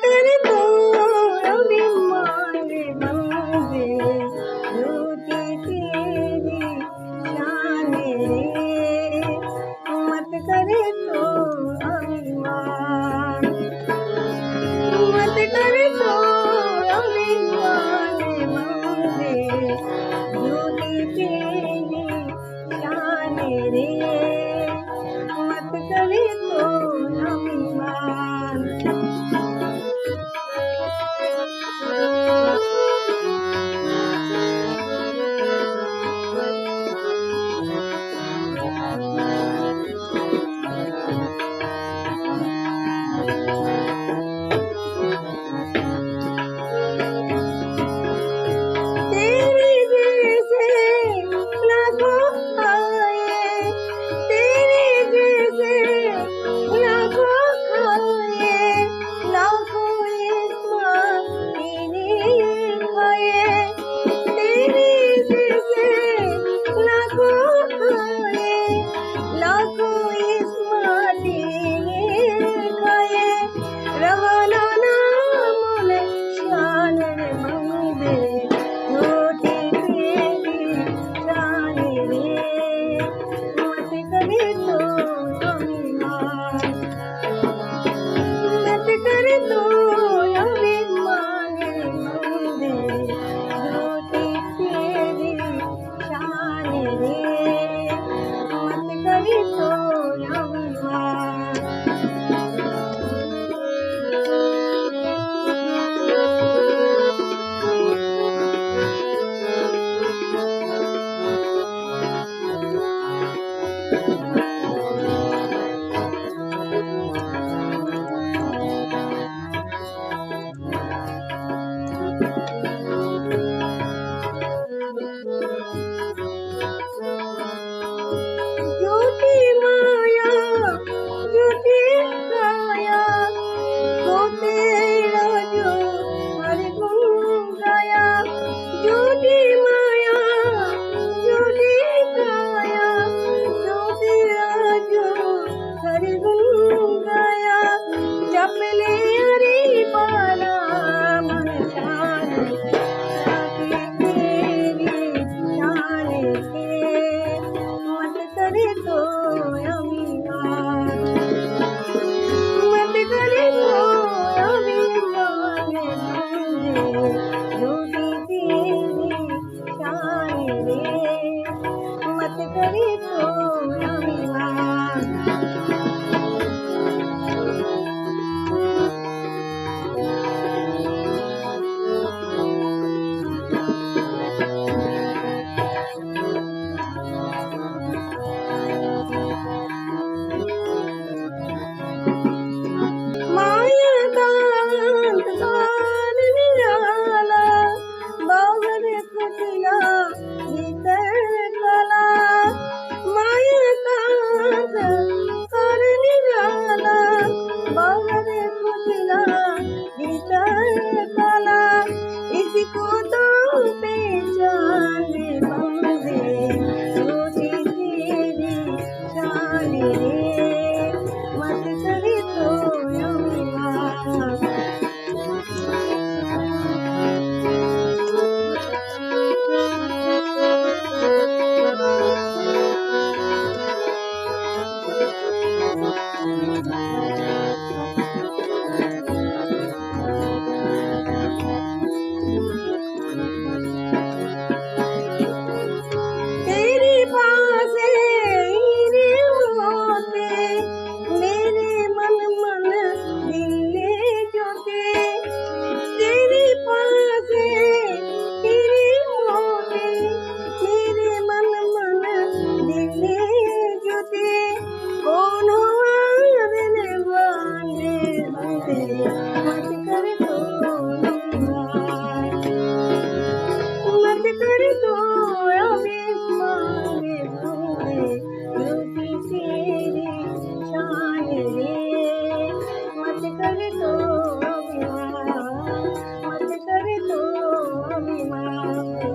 कर तो अभिमान बंदे झूठी तेरी शान रे, मत करे तो अभिमान, मत करे तो अभिमान बंदे झूठी तेरी शान रे, मत करे तो अभिमान। इसको तो पहचान बंदे झूठी तेरी शान रे, मत करे तो अभिमान। मत कर तो अभिमान झूठी तेरी शान रे, मत कर तो अभिमान, मत कर तो अभिमान।